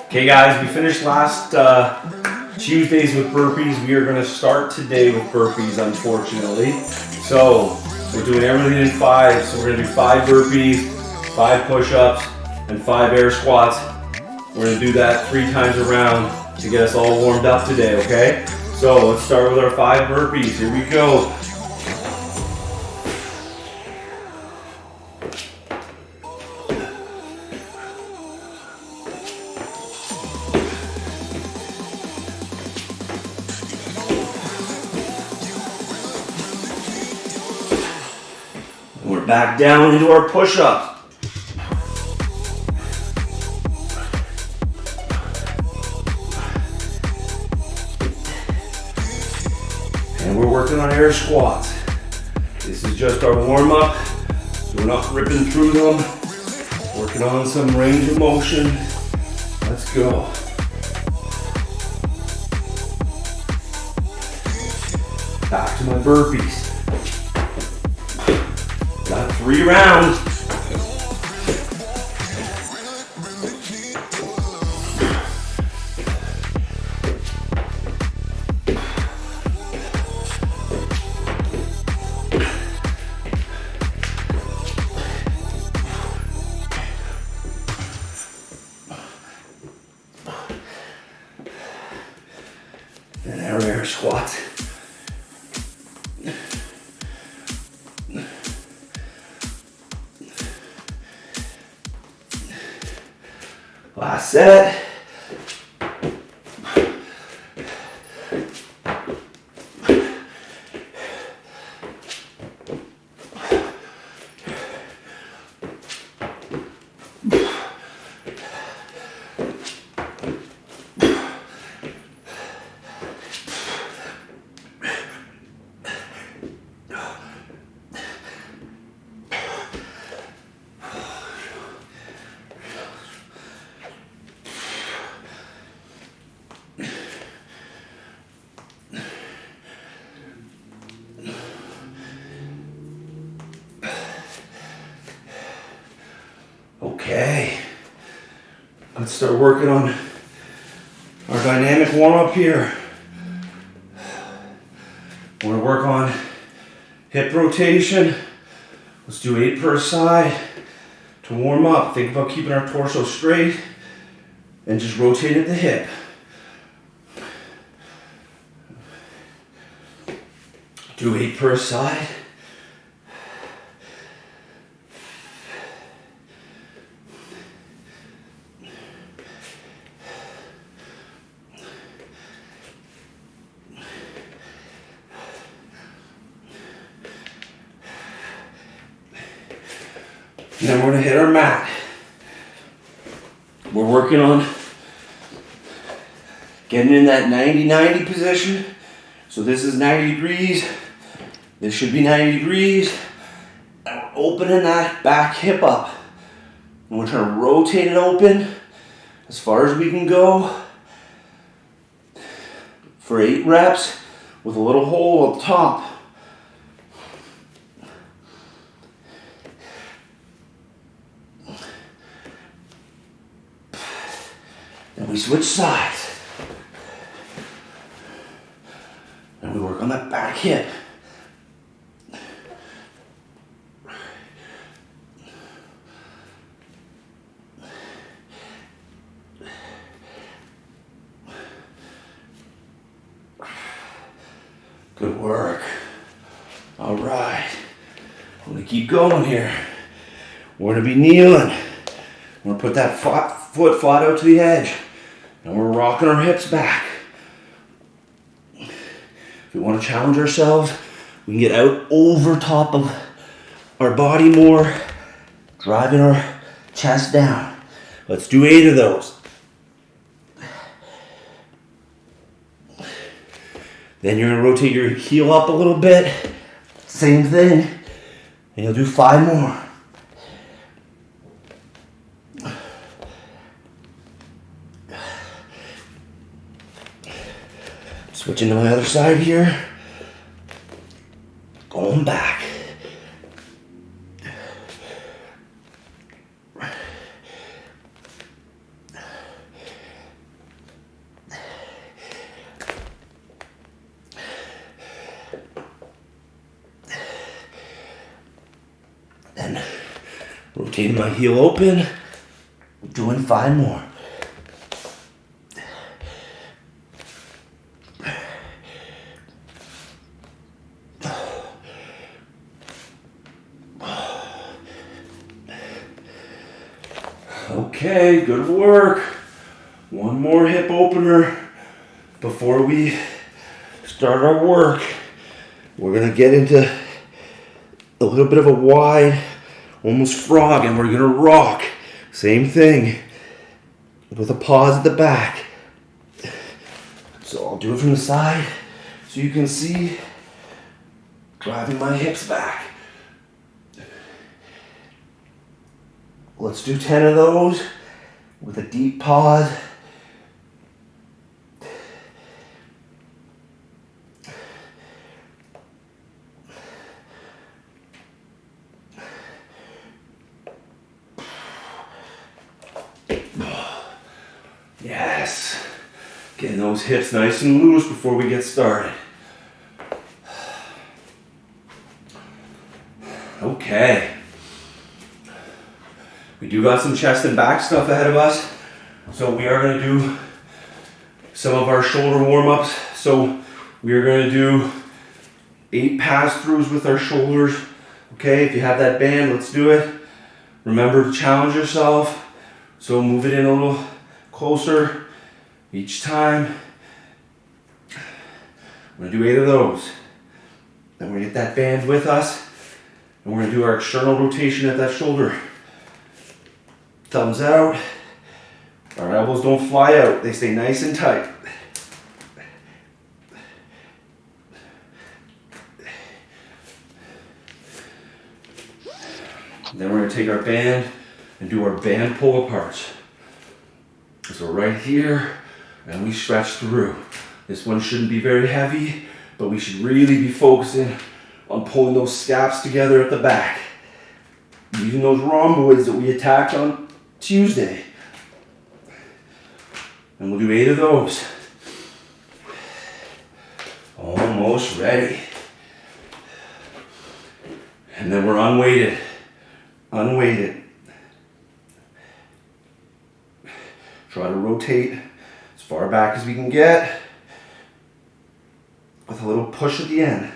Okay guys, we finished last Tuesdays with burpees. We are going to start today with burpees, unfortunately. So we're doing everything in 5. So we're going to do 5 burpees, 5 push-ups, and 5 air squats. We're going to do that 3 times around to get us all warmed up today, okay? So let's start with our 5 burpees. Here we go. We're back down into our push-ups. And we're working on air squats. This is just our warm-up, so we're not ripping through them. Working on some range of motion. Let's go. Back to my burpees. Got 3 rounds. And our air squat. Last set. Okay, let's start working on our dynamic warm-up here. We're gonna work on hip rotation. Let's do 8 per side to warm up. Think about keeping our torso straight and just rotate at the hip. Do 8 per side. Then we're gonna hit our mat. We're working on getting in that 90-90 position. So this is 90 degrees. This should be 90 degrees. And we're opening that back hip up. And we're trying to rotate it open as far as we can go for 8 reps with a little hole at the top. Then we switch sides. And we work on that back hip. Good work. All right. I'm gonna keep going here. We're gonna be kneeling. We're gonna put that foot flat out to the edge. And we're rocking our hips back. If we want to challenge ourselves, we can get out over top of our body more, driving our chest down. Let's do 8 of those. Then you're going to rotate your heel up a little bit. Same thing. And you'll do 5 more. Switching to my other side here. Going back. then rotating my heel open, doing 5 more. Okay, good work. One more hip opener before we start our work. We're gonna get into a little bit of a wide, almost frog, and we're gonna rock. Same thing, with a pause at the back. So I'll do it from the side so you can see, driving my hips back. Let's do 10 of those with a deep pause. Yes. Getting those hips nice and loose before we get started. Okay. We do got some chest and back stuff ahead of us. So we are going to do some of our shoulder warm-ups. So we are going to do 8 pass-throughs with our shoulders. Okay, if you have that band, let's do it. Remember to challenge yourself. So move it in a little closer each time. We're going to do 8 of those. Then we're going to get that band with us. And we're going to do our external rotation at that shoulder. Thumbs out. Our elbows don't fly out. They stay nice and tight. Then we're going to take our band and do our band pull aparts. So right here, and we stretch through. This one shouldn't be very heavy, but we should really be focusing on pulling those scaps together at the back. Using those rhomboids that we attacked on Tuesday. And we'll do 8 of those. Almost ready. And then we're unweighted. Unweighted. Try to rotate as far back as we can get with a little push at the end.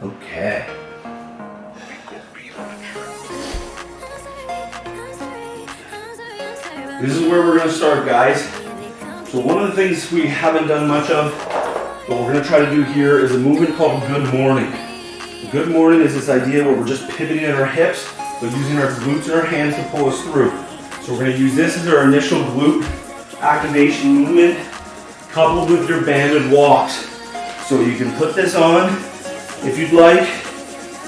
Okay. This is where we're going to start, guys. So one of the things we haven't done much of, but we're going to try to do here, is a movement called good morning. Good morning is this idea where we're just pivoting at our hips, but using our glutes and our hands to pull us through. So we're going to use this as our initial glute activation movement, coupled with your banded walks. So you can put this on if you'd like.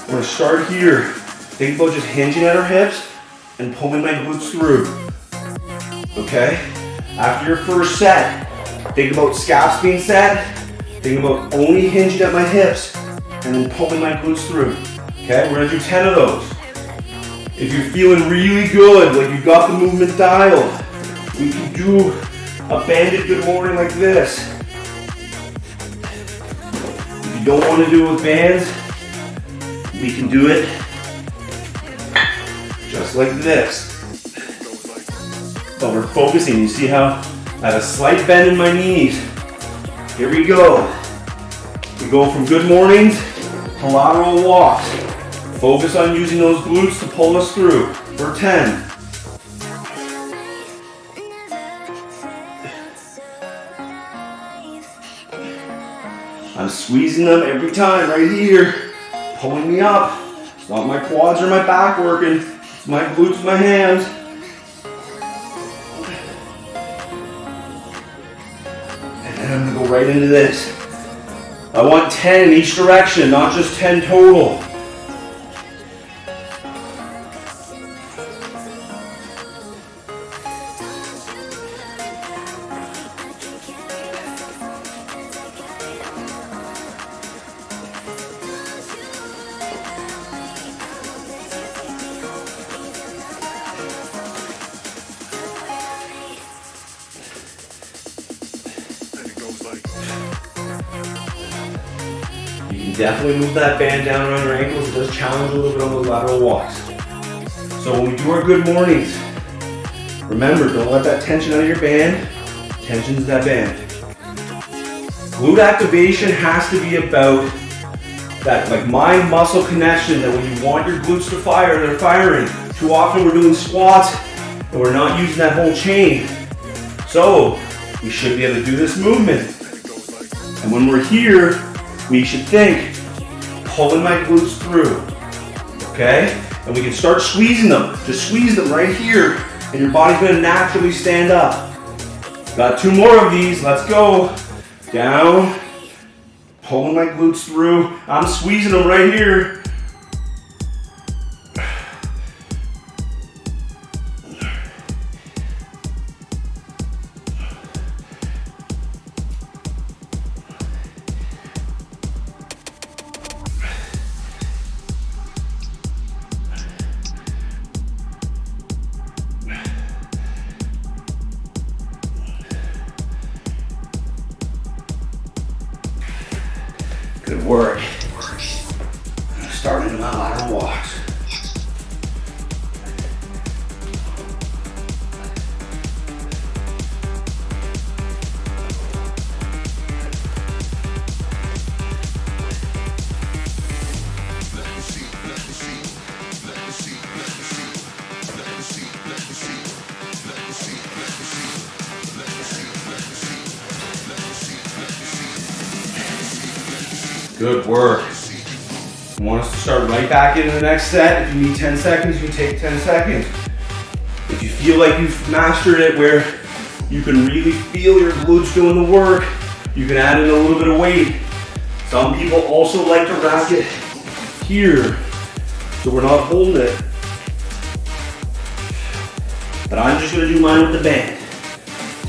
We're going to start here. Think about just hinging at our hips and pulling my glutes through. Okay? After your first set, think about scaps being set. Think about only hinging at my hips and then pulling my glutes through. Okay? We're going to do 10 of those. If you're feeling really good, like you've got the movement dialed, we can do a banded good morning like this. If you don't want to do it with bands, we can do it just like this. But we're focusing. You see how I have a slight bend in my knees. Here we go. We go from good mornings to lateral walks. Focus on using those glutes to pull us through for 10. I'm squeezing them every time right here, pulling me up. It's not my quads or my back working, it's my glutes and my hands. And then I'm gonna go right into this. I want 10 in each direction, not just 10 total. definitely move that band down around your ankles. It does challenge a little bit on those lateral walks. So when we do our good mornings, remember, don't let that tension out of your band. Tension's that band. Glute activation has to be about that like mind-muscle connection, that when you want your glutes to fire, they're firing. Too often we're doing squats and we're not using that whole chain. So we should be able to do this movement. And when we're here, we should think, pulling my glutes through, okay? And we can start squeezing them. Just squeeze them right here, and your body's gonna naturally stand up. Got 2 more of these, let's go. Down, pulling my glutes through. I'm squeezing them right here. Good work. Starting my lateral walks. Good work. I want us to start right back into the next set. If you need 10 seconds, you can take 10 seconds. If you feel like you've mastered it where you can really feel your glutes doing the work, you can add in a little bit of weight. Some people also like to rack it here, so we're not holding it. But I'm just gonna do mine with the band.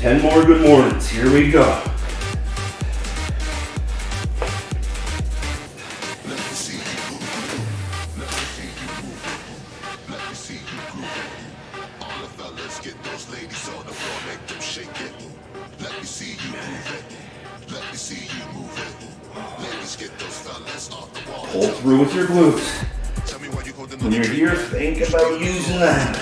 10 more good mornings, here we go. Pull through with your glutes. When you're here, think about using that.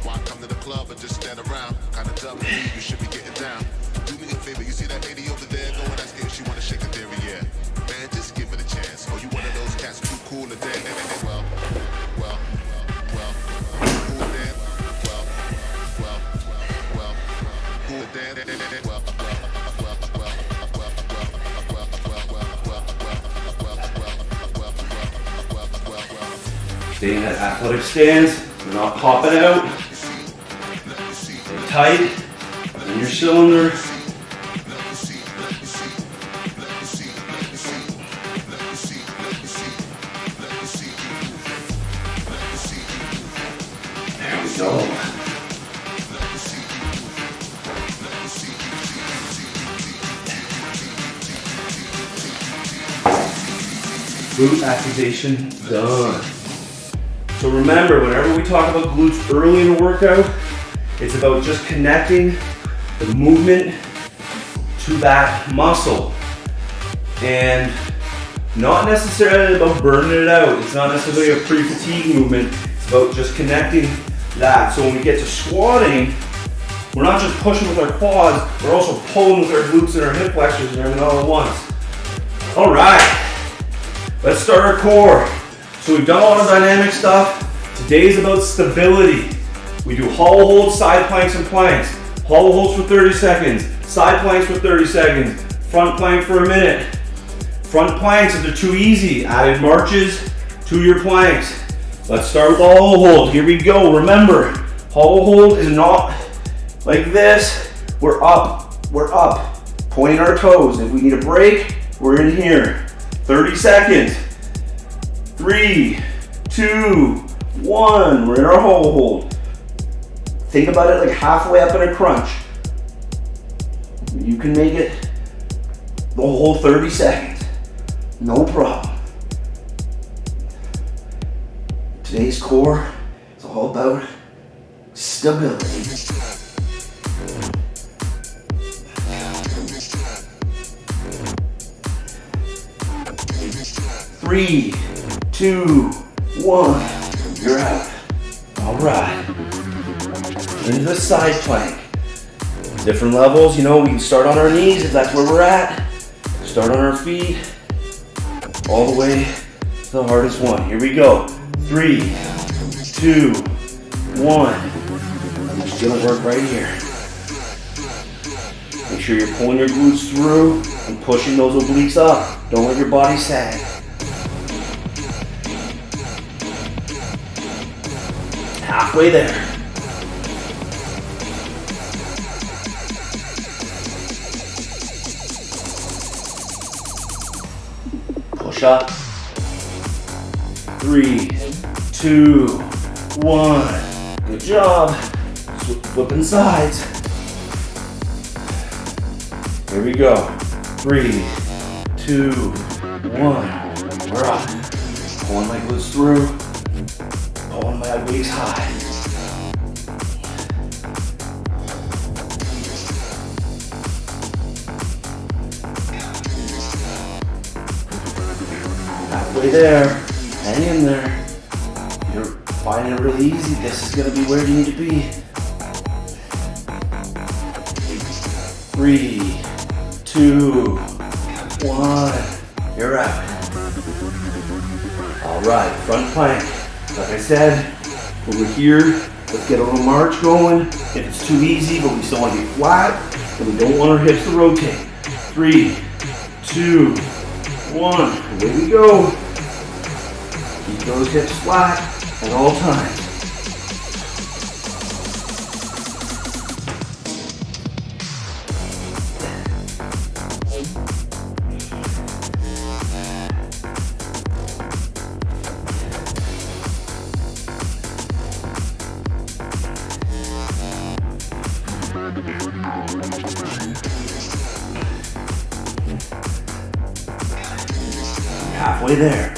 Why come to the club and just stand around? Kind of dumb, you should be getting down. Do me a favor, you see that lady over there going as if she wanna shake a derriere. Man, just give it a chance. Oh, you one of those cats too cool to dance. Well, cool dance. Well, cool dance. Stay in that athletic stance. We're not popping out. Stay tight in your cylinder. There we go. Glute activation done. So remember, whenever we talk about glutes early in a workout, it's about just connecting the movement to that muscle. And not necessarily about burning it out. It's not necessarily a pre-fatigue movement. It's about just connecting that. So when we get to squatting, we're not just pushing with our quads, we're also pulling with our glutes and our hip flexors and everything all at once. All right, let's start our core. So we've done a lot of dynamic stuff. Today's about stability. We do hollow holds, side planks, and planks. Hollow holds for 30 seconds, side planks for 30 seconds, front plank for a minute. Front planks, if they're too easy, added marches to your planks. Let's start with the hollow hold. Here we go. Remember, hollow hold is not like this. We're up, pointing our toes. If we need a break, we're in here. 30 seconds. 3, 2, 1. We're in our hollow hold. Think about it like halfway up in a crunch. You can make it the whole 30 seconds. No problem. Today's core is all about stability. 3, 2, 1. You're out. All right. Into the side plank. Different levels, you know, we can start on our knees if that's where we're at. Start on our feet. All the way to the hardest one. Here we go. 3, 2, 1. We're just gonna work right here. Make sure you're pulling your glutes through and pushing those obliques up. Don't let your body sag. Halfway there. Push up. 3, 2, 1. Good job. Flipping sides. Here we go. 3, 2, 1. We're up. Pulling my glutes through. Pulling my obliques high. Halfway there. Hang in there. You're finding it really easy. This is going to be where you need to be. 3, 2, 1. You're out. All right, front plank. Like I said, over here, let's get a little march going. If it's too easy, but we still want to be flat, and we don't want our hips to rotate. 3, 2, 1. Away we go. Keep those hips flat at all times. Halfway there.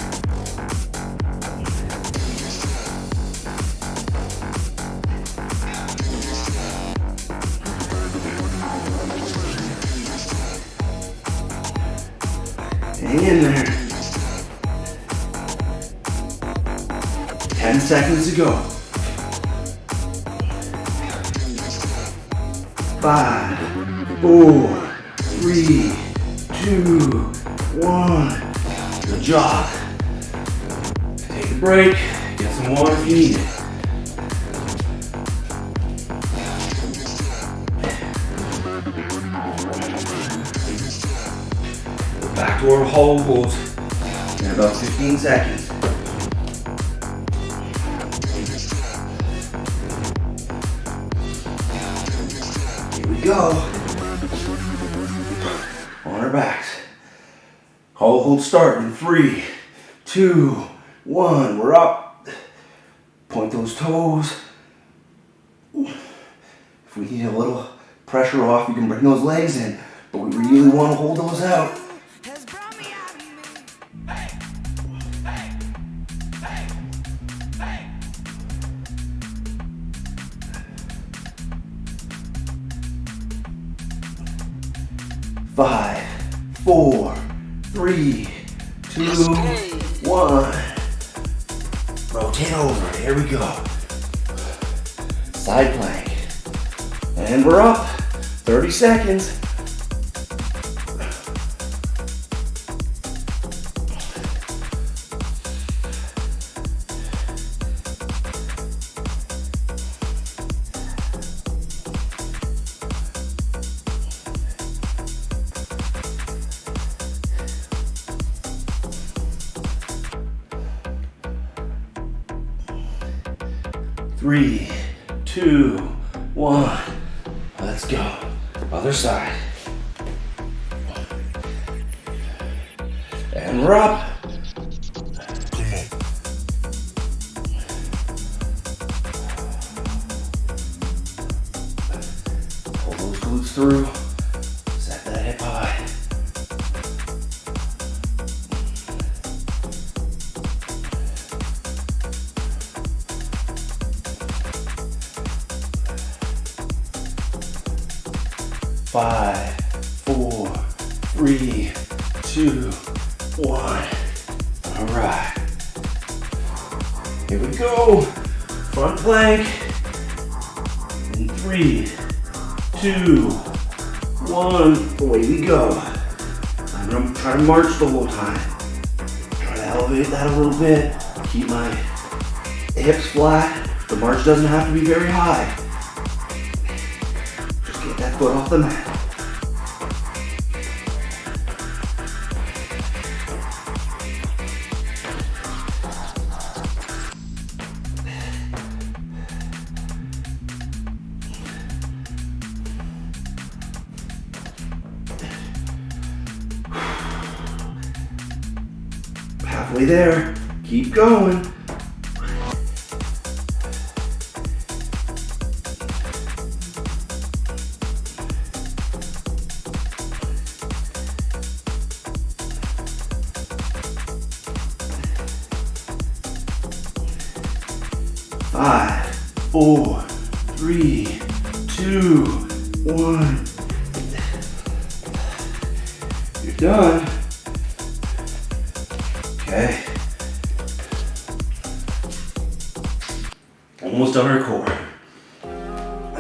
Hang in there. 10 seconds to go. 5, 4, 3, 2, 1. Good job. Take a break. Get some water if you need it. We're back to our hollow holds in about 15 seconds. Here we go. On our backs. Hollow hold start in 3, 2, 1. We're up. Point those toes. If we need a little pressure off, you can bring those legs in, but we really want to hold those out. Five, 4, 3, 2, 1. Rotate over. Here we go. Side plank. And we're up. 30 seconds. Three, 2, 1. Let's go. Other side. And we're up. Pull those glutes through. Set that hip high. Five, 4, 3, 2, 1. All right. Here we go. Front plank. In 3, 2, 1. Away we go. I'm gonna try to march the whole time. Try to elevate that a little bit. Keep my hips flat. The march doesn't have to be very high. Just get that foot off the mat. Halfway there. Keep going. Five, 4, 3, 2, 1. You're done. Okay. Almost done our core.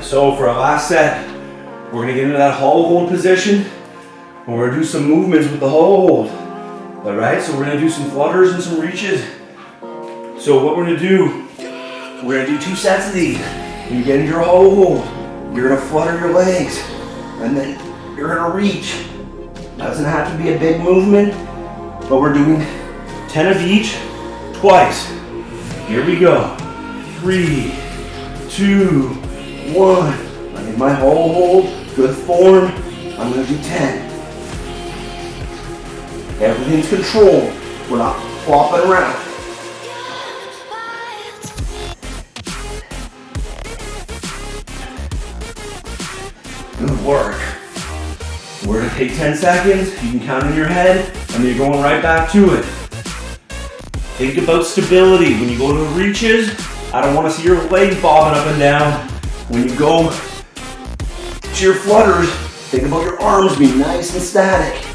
So for our last set, we're gonna get into that hollow hold position, and we're gonna do some movements with the hollow hold. All right, so we're gonna do some flutters and some reaches. So what we're gonna do, we're gonna do 2 sets of these. When you get into your hollow hold, you're gonna flutter your legs, and then you're gonna reach. Doesn't have to be a big movement, but we're doing 10 of each, twice. Here we go. 3, 2, 1. I'm in my hollow hold, good form. I'm gonna do 10. Everything's controlled. We're not flopping around. Good work. We're gonna take 10 seconds. You can count in your head, and then you're going right back to it. Think about stability. When you go to the reaches, I don't want to see your legs bobbing up and down. When you go to your flutters, think about your arms being nice and static.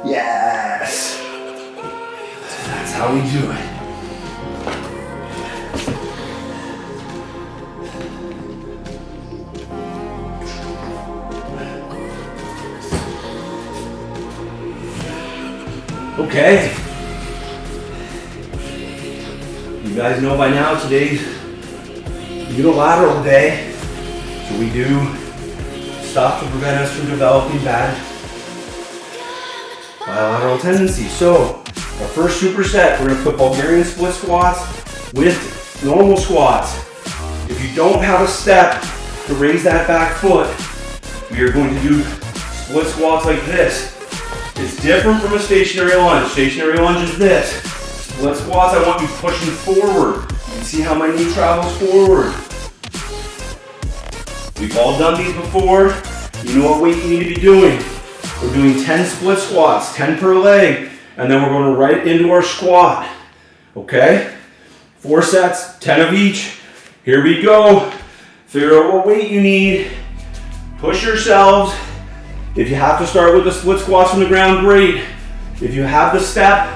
Yes! That's how we do it. Okay. You guys know by now today's unilateral day. So we do stuff to prevent us from developing bad bilateral tendencies. So our first superset, we're gonna put Bulgarian split squats with normal squats. If you don't have a step to raise that back foot, we are going to do split squats like this. It's different from a stationary lunge. Stationary lunge is this. Split squats, I want you pushing forward. You can see how my knee travels forward. We've all done these before. You know what weight you need to be doing. We're doing 10 split squats, 10 per leg, and then we're going right into our squat. Okay? 4 sets, 10 of each. Here we go. Figure out what weight you need. Push yourselves. If you have to start with the split squats from the ground, great. If you have the step,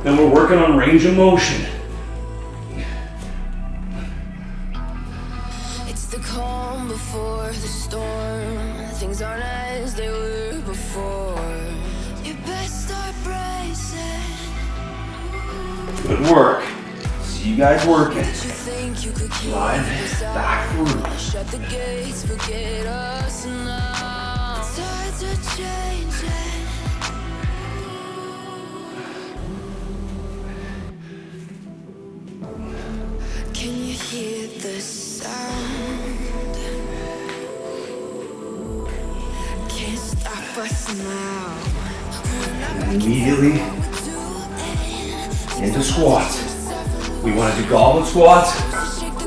then we're working on range of motion. It's the calm before the storm. Things aren't as they were before. You best start bracing. Good work. See you guys working. You think you could keep Slide us out. back through. Shut the gates, forget us now. Tides are changing. Can you hear the sound? Can't stop us now. And immediately into squats. We want to do goblet squats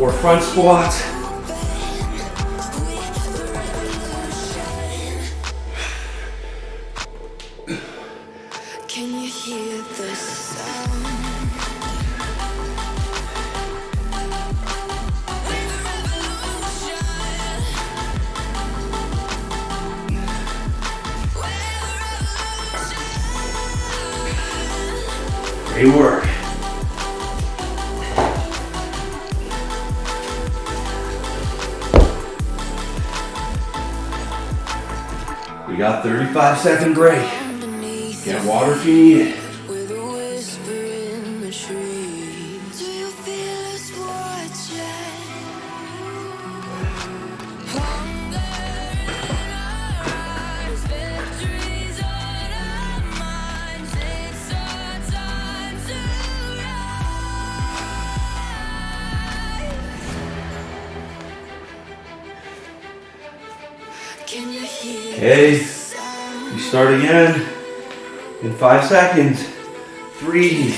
or front squats. Can you hear the sound? Great work. We got 35-second break. Get water if you need it. With a whisper in the trees. Do you feel us watching? Hunger in our eyes, victories on our minds. It's our time to rise. Can you hear? Okay, we start again in 5 seconds. 3,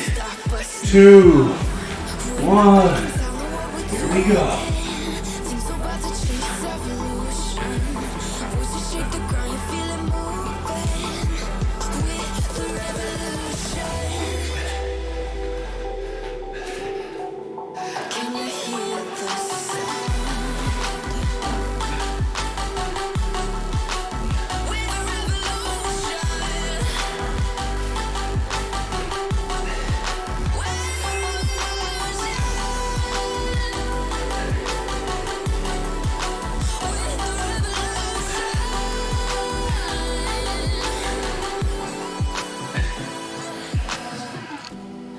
2, 1. Here we go. Things about to change, it's evolution. Voices shake the ground, you feel it moving. With the revolution. Can you hear the sound? With the revolution.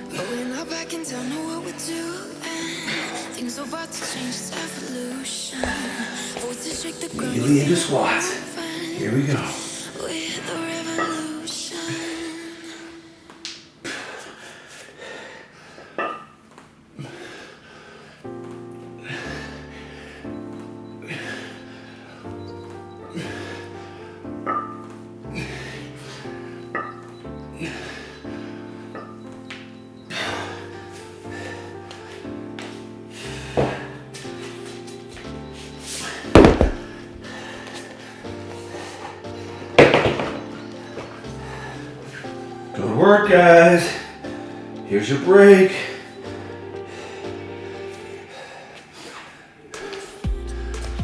But we're not backing down, know what we're doing. Things are about to change, it's evolution. Voices shake the ground. Immediately into squats. Here we go. With the revolution. Good work, guys. Here's your break.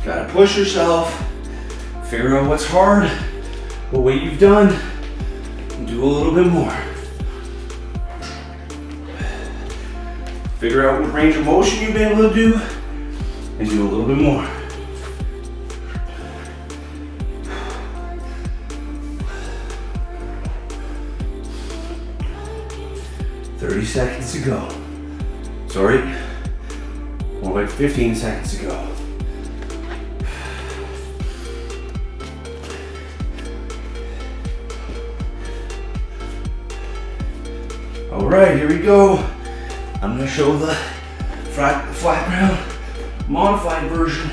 Gotta push yourself. Figure out what's hard, what weight you've done, and do a little bit more. Figure out what range of motion you've been able to do, and do a little bit more. "30 seconds to go." Sorry, more like 15 seconds to go. All right, here we go. I'm gonna show the flat ground modified version.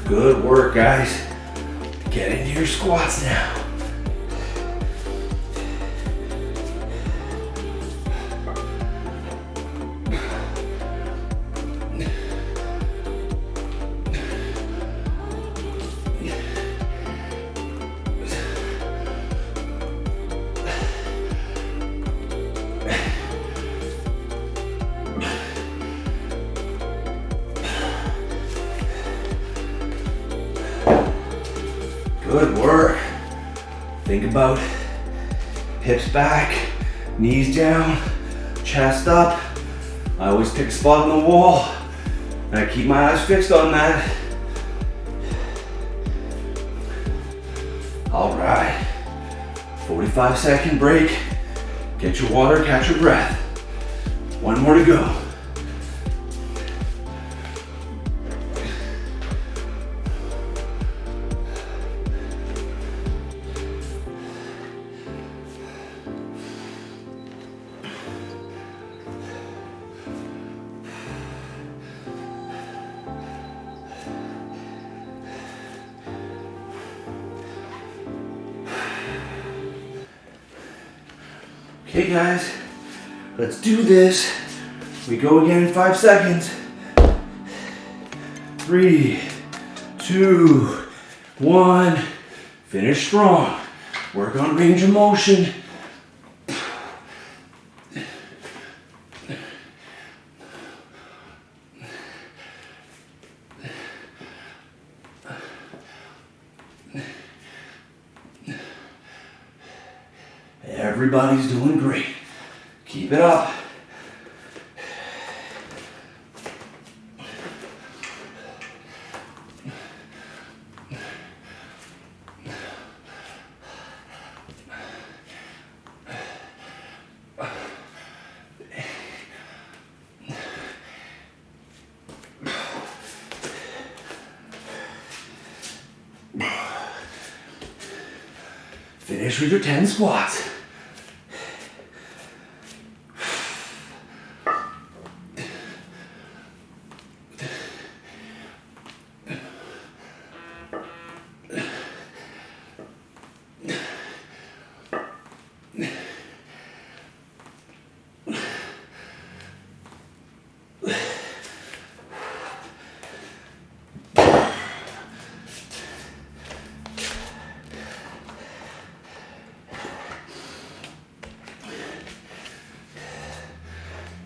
Good work, guys. Get into your squats now. Good work. Think about hips back, knees down, chest up. I always pick a spot on the wall and I keep my eyes fixed on that. All right, 45-second break. Get your water, catch your breath. One more to go. Okay, guys, let's do this. We go again in 5 seconds. 3, 2, 1. Finish strong. Work on range of motion. Everybody's doing great. Keep it up. Finish with your 10 squats.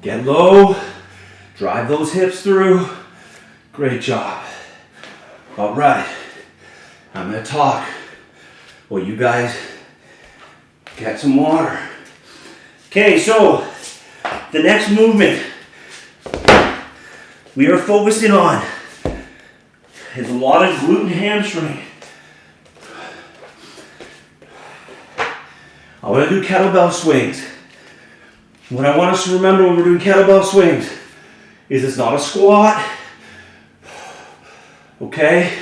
Get low, drive those hips through. Great job. All right, I'm gonna talk while you guys get some water. Okay, so the next movement we are focusing on is a lot of glute and hamstring. I want to do kettlebell swings. What I want us to remember when we're doing kettlebell swings is it's not a squat, okay?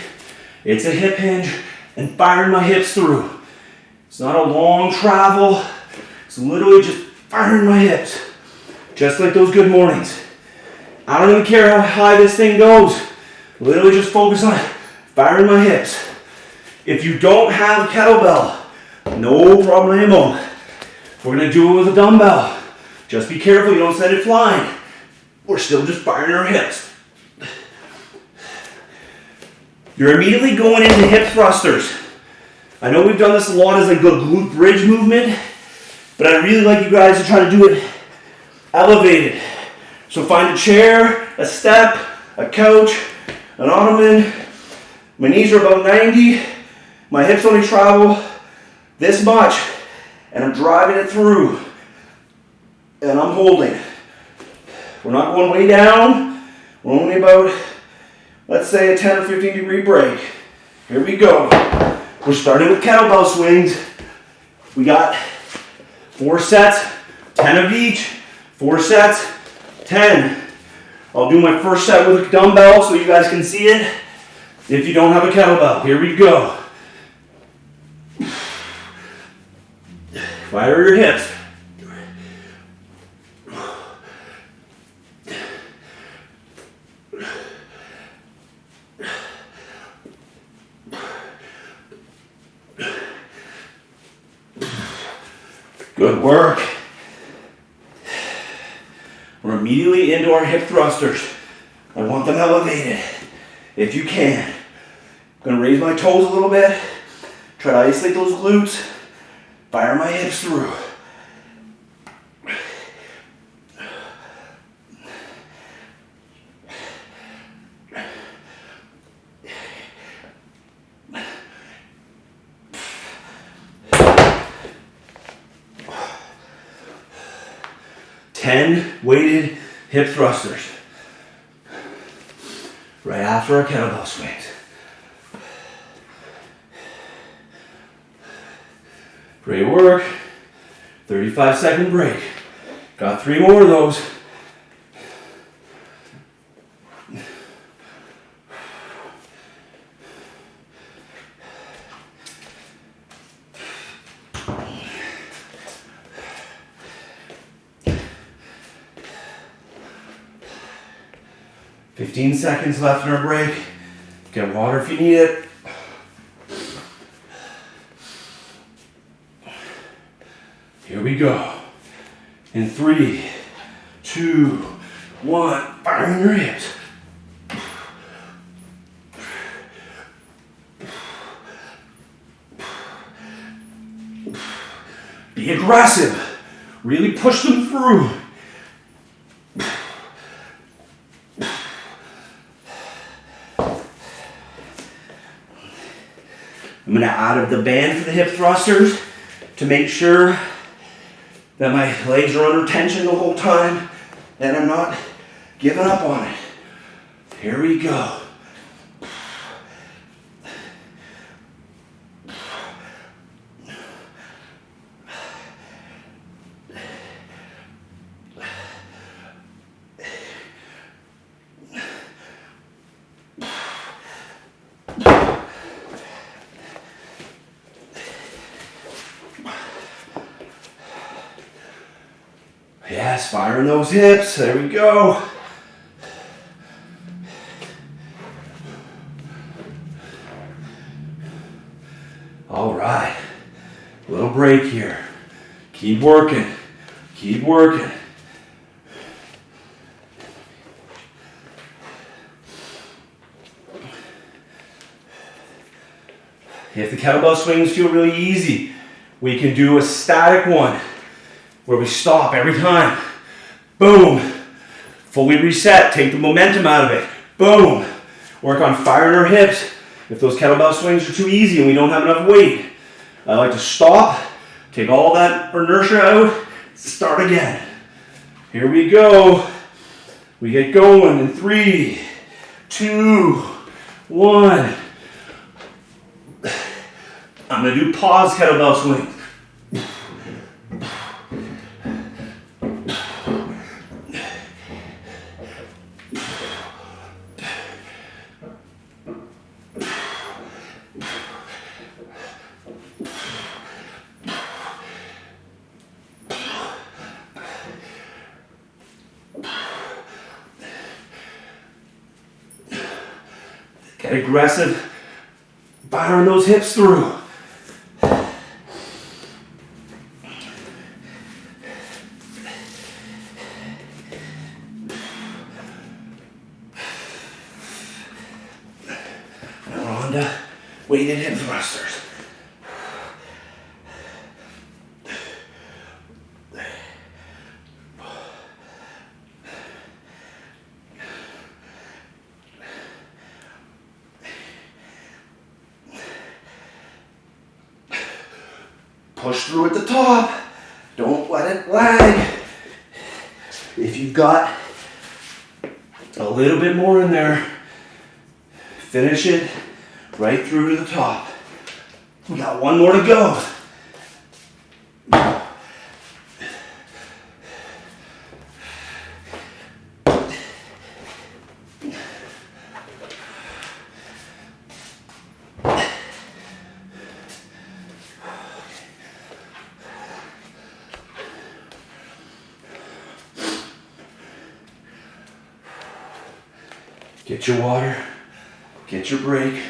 It's a hip hinge and firing my hips through. It's not a long travel. It's literally just firing my hips, just like those good mornings. I don't even care how high this thing goes. Literally just focus on firing my hips. If you don't have a kettlebell, no problemo. We're gonna do it with a dumbbell. Just be careful you don't send it flying. We're still just firing our hips. You're immediately going into hip thrusters. I know we've done this a lot as a good glute bridge movement, but I really like you guys to try to do it elevated. So find a chair, a step, a couch, an ottoman. My knees are about 90. My hips only travel this much, and I'm driving it through. And I'm holding. We're not going way down. We're only about, let's say, a 10 or 15 degree break. Here we go. We're starting with kettlebell swings. We got 4 sets, 10 of each. 4 sets, 10. I'll do my first set with a dumbbell so you guys can see it. If you don't have a kettlebell, here we go. Fire your hips. Good work. We're immediately into our hip thrusters. I want them elevated, if you can. I'm gonna raise my toes a little bit, try to isolate those glutes, fire my hips through. Weighted hip thrusters right after our kettlebell swings. Great work. 35-second break. Got 3 more of those. Fifteen seconds left in our break. Get water if you need it. Here we go. In 3, 2, 1, fire in your hips. Be aggressive. Really push them through. I'm going to add the band for the hip thrusters to make sure that my legs are under tension the whole time and I'm not giving up on it. Here we go. Yes, firing those hips. There we go. All right. Little break here. Keep working. Keep working. If the kettlebell swings feel really easy, we can do a static one where we stop every time. Boom. Fully reset. Take the momentum out of it. Boom. Work on firing our hips. If those kettlebell swings are too easy and we don't have enough weight, I like to stop, take all that inertia out, start again. Here we go. We get going in 3, 2, 1. I'm going to do pause kettlebell swings. Get aggressive, firing those hips through. Now we're on to weighted hip thrusters. Push through at the top. Don't let it lag. If you've got a little bit more in there, finish it right through to the top. We got one more to go. Get your water, get your break,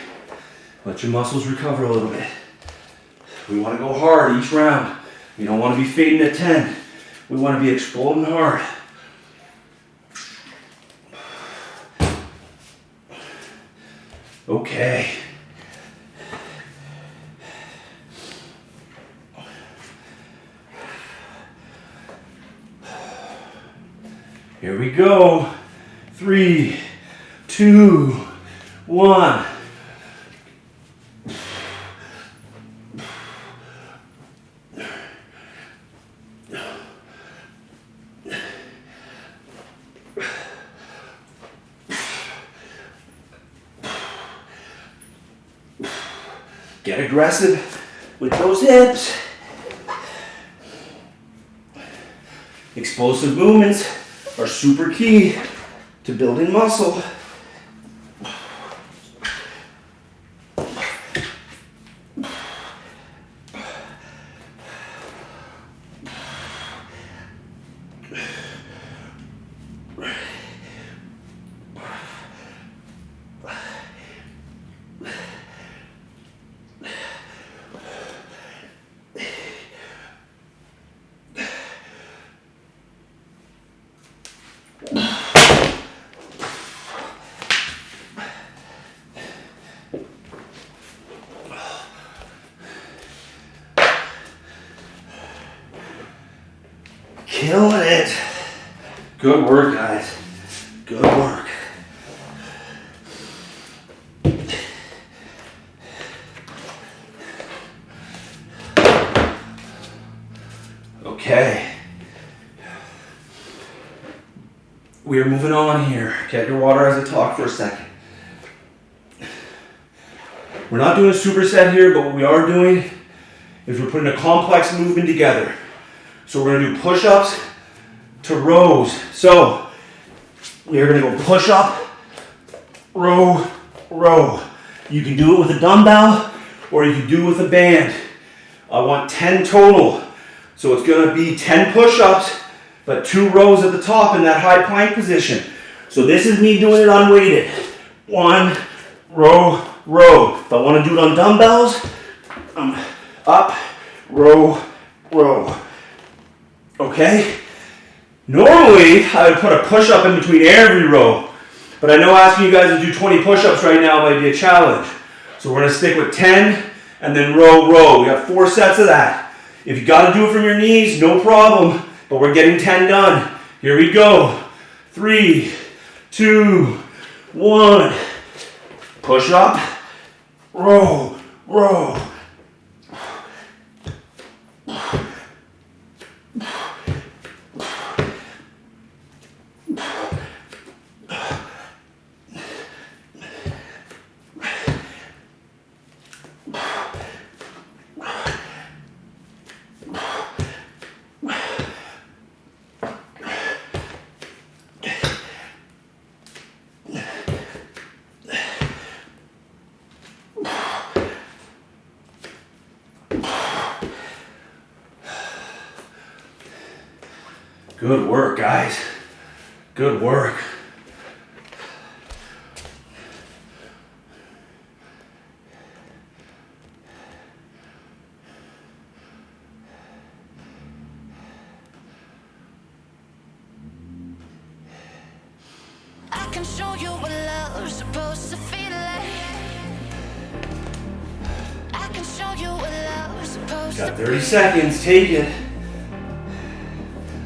let your muscles recover a little bit. We want to go hard each round. We don't want to be fading at 10. We want to be exploding hard. Okay. Here we go. 3, 2, 1. Get aggressive with those hips. Explosive movements are super key to building muscle. Killing it. Good work, guys. Good work. Okay. We are moving on here. Get your water as I talk for a second. We're not doing a superset here, but what we are doing is we're putting a complex movement together. So we're going to do push-ups to rows. So we are going to go push-up, row, row. You can do it with a dumbbell or you can do it with a band. I want 10 total. So it's going to be 10 push-ups, but 2 rows at the top in that high plank position. So this is me doing it unweighted. 1, row, row. If I want to do it on dumbbells, up, row, row. Okay? Normally, I would put a push-up in between every row, but I know asking you guys to do 20 push-ups right now might be a challenge. So we're going to stick with 10 and then row, row. We have 4 sets of that. If you got to do it from your knees, no problem, but we're getting 10 done. Here we go. 3, 2, 1. Push up, row, row. Good work, guys. Good work. I can show you what love's supposed to feel like. I can show you what love's supposed to Got 30 seconds, take it.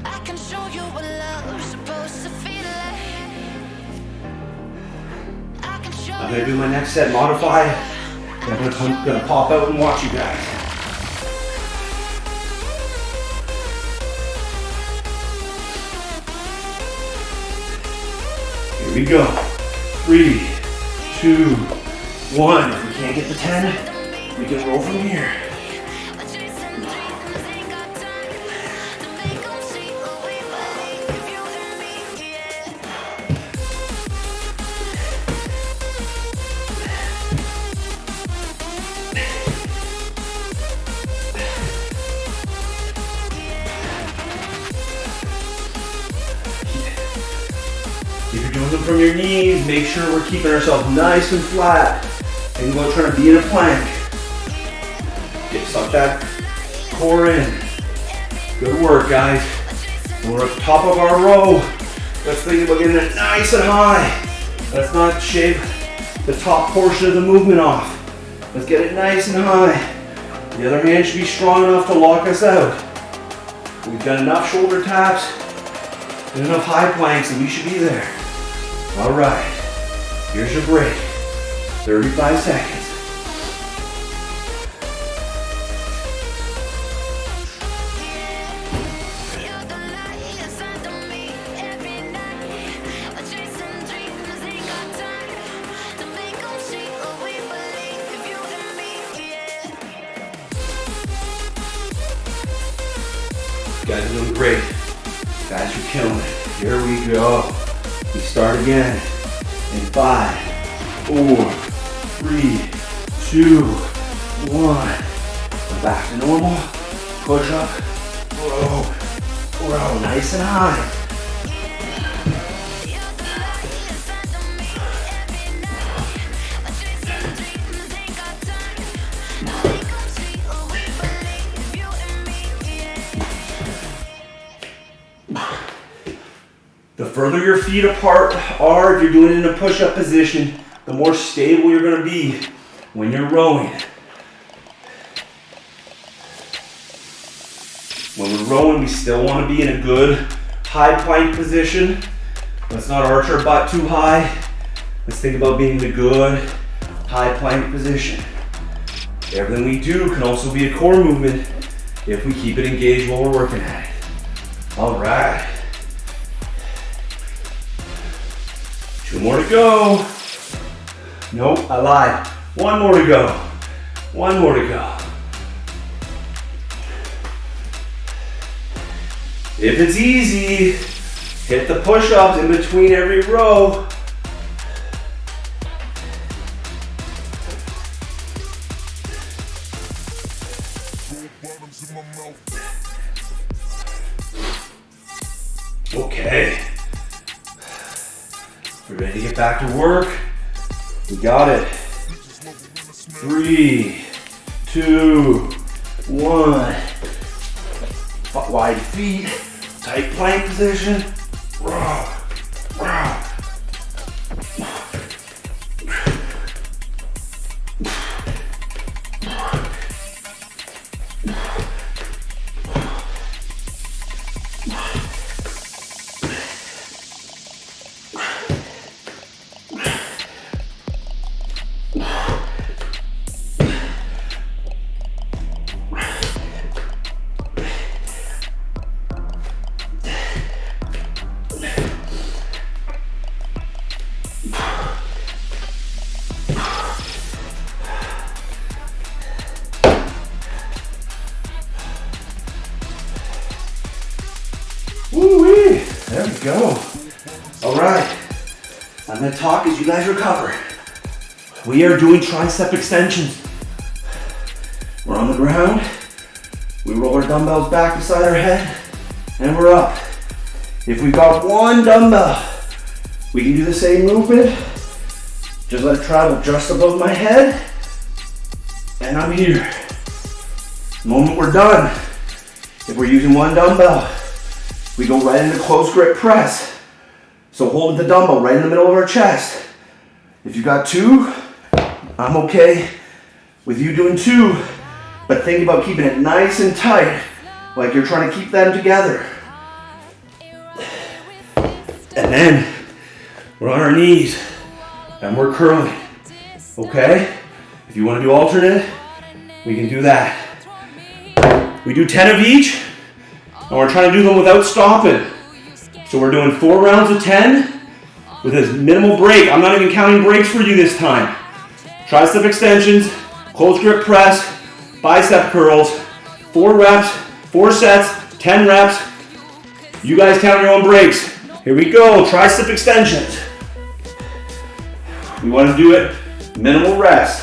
I can show you what love's supposed to feel like. I can show I'm gonna do my next set modified. I'm gonna pop out and watch you guys. Here we go. 3, 2, 1. If we can't get the 10, we can roll from here. If you're doing them from your knees, make sure we're keeping ourselves nice and flat. And we're trying to be in a plank. Suck that core in. Good work, guys. And we're at the top of our row. Let's think about getting it nice and high. Let's not shave the top portion of the movement off. Let's get it nice and high. The other hand should be strong enough to lock us out. We've done enough shoulder taps and enough high planks and we should be there. All right, here's your break. 35 seconds. You guys are doing great. Guys, you're killing it. Here we go. We start again in 5, 4, 3, 2, 1. Come back to normal. Push up. Row. Row. Nice and high. The further your feet apart are, if you're doing it in a push-up position, the more stable you're going to be when you're rowing. When we're rowing, we still want to be in a good high plank position. Let's not arch our butt too high. Let's think about being in a good high plank position. Everything we do can also be a core movement if we keep it engaged while we're working at it. All right. 2 more to go. Nope, I lied. 1 more to go. 1 more to go. If it's easy, hit the push-ups in between every row. Okay. We're ready to get back to work. We got it. 3, 2, 1. Wide feet, tight plank position. Woo-wee, there we go. All right, I'm gonna talk as you guys recover. We are doing tricep extensions. We're on the ground, we roll our dumbbells back beside our head, and we're up. If we've got 1 dumbbell, we can do the same movement. Just let it travel just above my head, and I'm here. The moment we're done, if we're using 1 dumbbell, we go right into close grip press. So hold the dumbbell right in the middle of our chest. If you got 2, I'm okay with you doing 2, but think about keeping it nice and tight, like you're trying to keep them together. And then we're on our knees and we're curling, okay? If you want to do alternate, we can do that. We do 10 of each, and we're trying to do them without stopping. So we're doing 4 rounds of 10 with a minimal break. I'm not even counting breaks for you this time. Tricep extensions, close grip press, bicep curls, 4 reps, 4 sets, 10 reps. You guys count your own breaks. Here we go, tricep extensions. We want to do it minimal rest.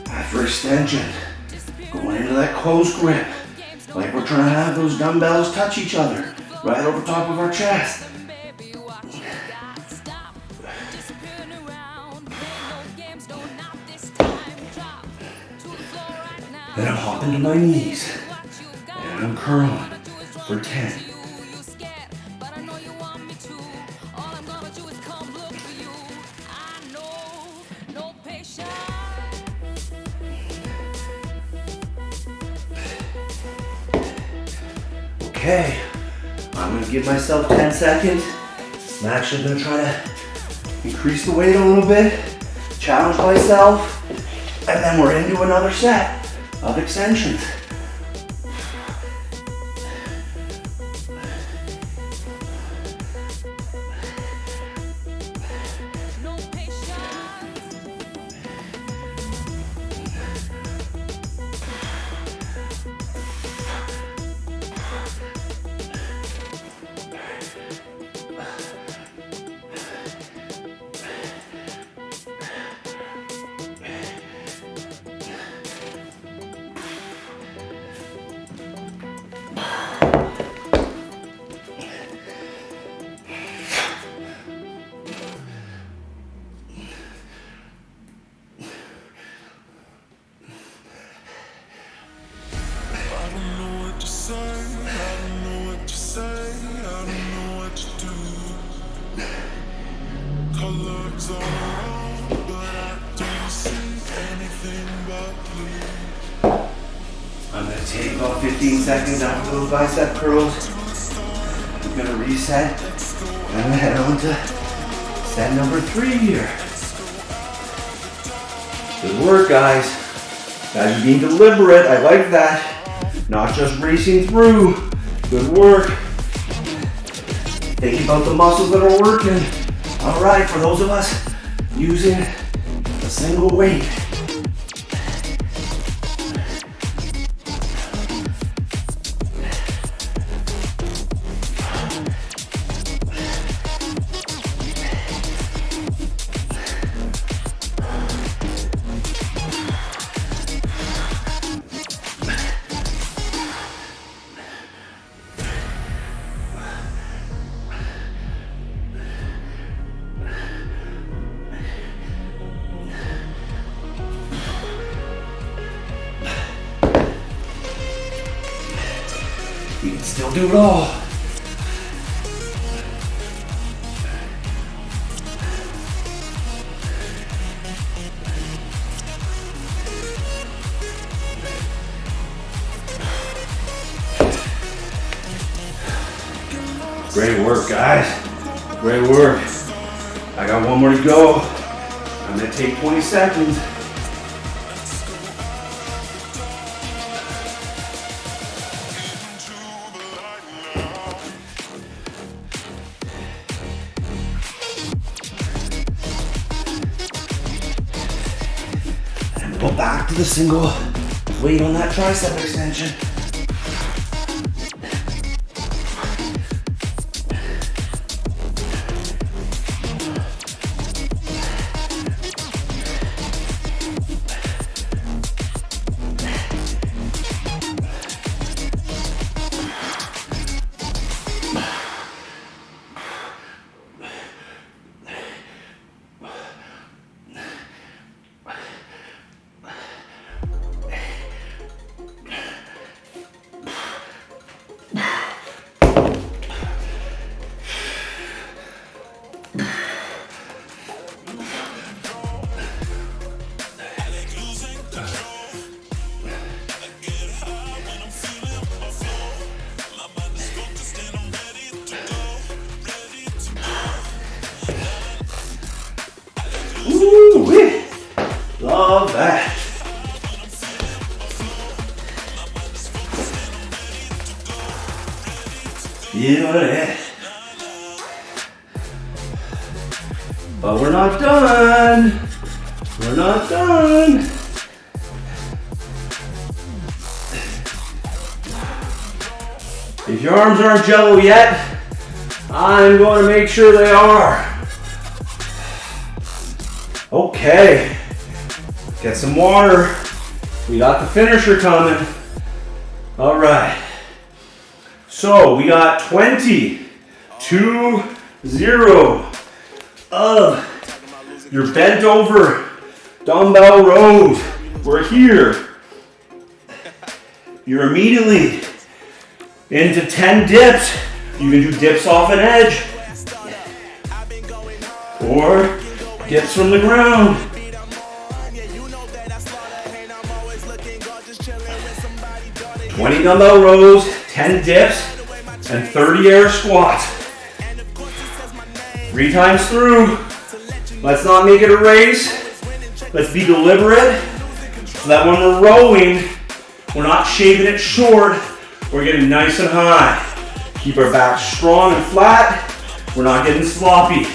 After extension, going into that close grip, like we're trying to have those dumbbells touch each other, right over top of our chest. Then I'm hopping to my knees, and I'm curling for 10. Okay, I'm gonna give myself 10 seconds. I'm actually gonna try to increase the weight a little bit, challenge myself, and then we're into another set of extensions. I'm gonna take about 15 seconds after those bicep curls. I'm gonna reset and then head on to set number 3 here. Good work, guys. Guys, you're being deliberate. I like that. Not just racing through. Good work. Think about the muscles that are working. All right, for those of us using a single weight. You can still do it all. Great work, guys. Great work. I got one more to go. I'm gonna take 20 seconds. And go back to the single weight on that tricep extension. Ooh, love that. Feel it. But we're not done. We're not done. If your arms aren't jello yet, I'm going to make sure they are. Okay, get some water. We got the finisher coming. All right. So we got 20, 2-0 of your bent over dumbbell rows. We're here. You're immediately into 10 dips. You can do dips off an edge or dips from the ground. 20 dumbbell rows, 10 dips, and 30 air squats. 3 times through. Let's not make it a race. Let's be deliberate so that when we're rowing, we're not shaving it short. We're getting nice and high. Keep our back strong and flat. We're not getting sloppy.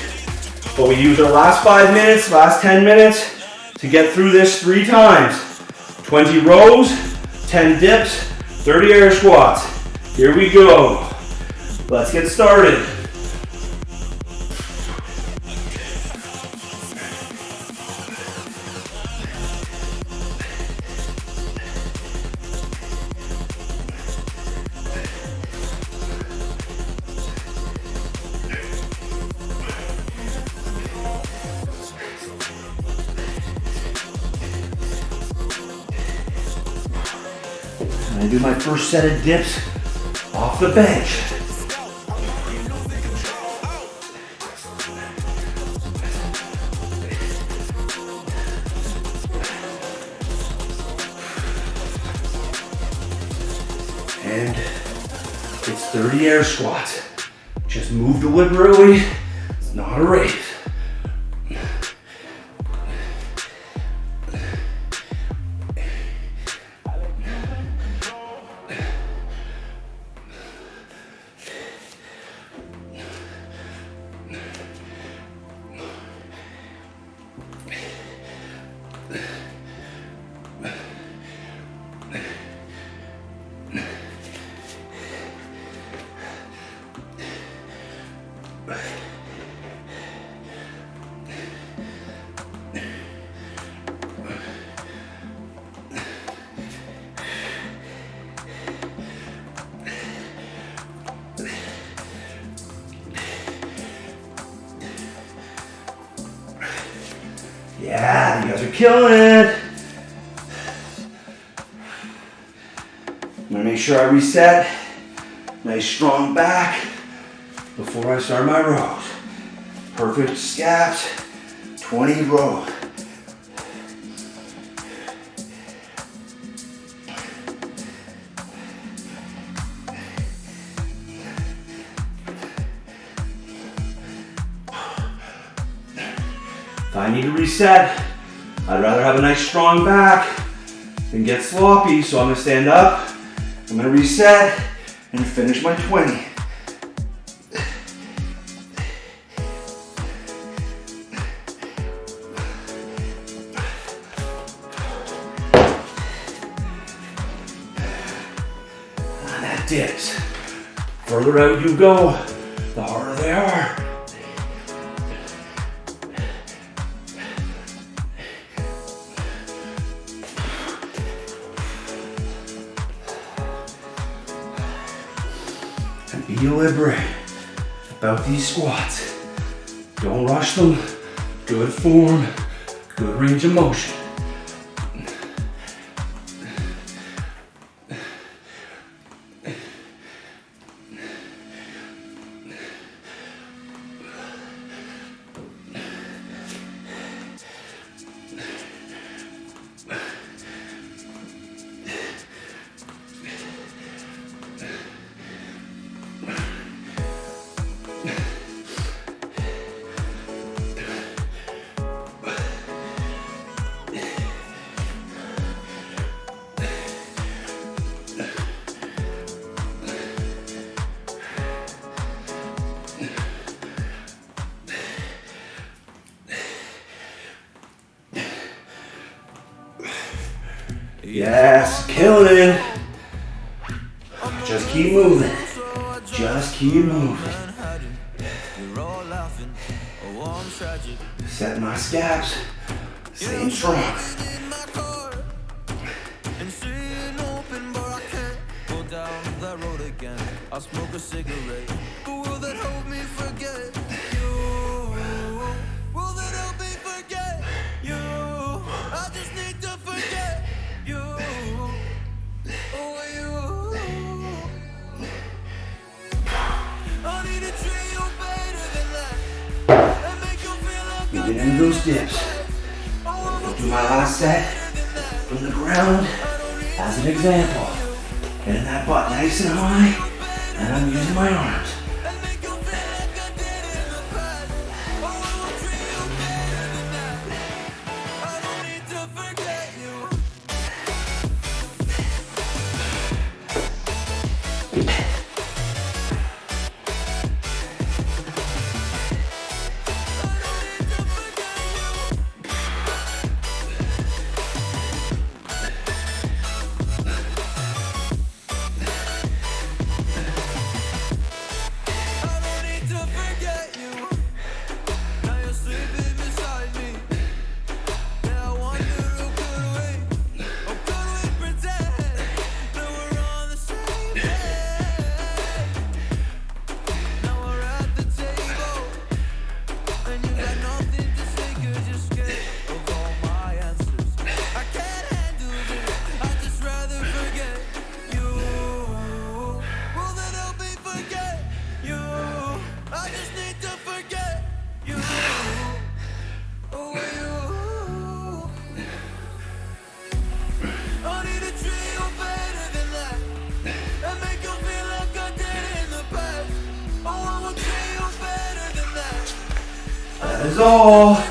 But we use our last 5 minutes, last 10 minutes to get through this 3 times. 20 rows, 10 dips, 30 air squats. Here we go. Let's get started. I do my first set of dips off the bench. 30 air squats. Just move deliberately. It's not a race. Yeah, you guys are killing it. I'm gonna make sure I reset. Nice strong back before I start my rows. Perfect scaps, 20 rows. If I need to reset, I'd rather have a nice strong back than get sloppy, so I'm gonna stand up, I'm gonna reset, and finish my 20. And that dips. Further out you go, the harder they are. Be deliberate about these squats. Don't rush them. Good form, good range of motion. Yes, killing it. Just keep moving. Just keep moving. Set my scaps. Staying strong. I'll smoke a cigarette. But will that help me forget you? Will that help me forget you? I just need to forget you. Oh, you. I need to treat you better than that. And make you feel like You get into those dips. I'll do my last set from the ground as an example. Getting that butt nice and high. And I'm using my arms. That is all.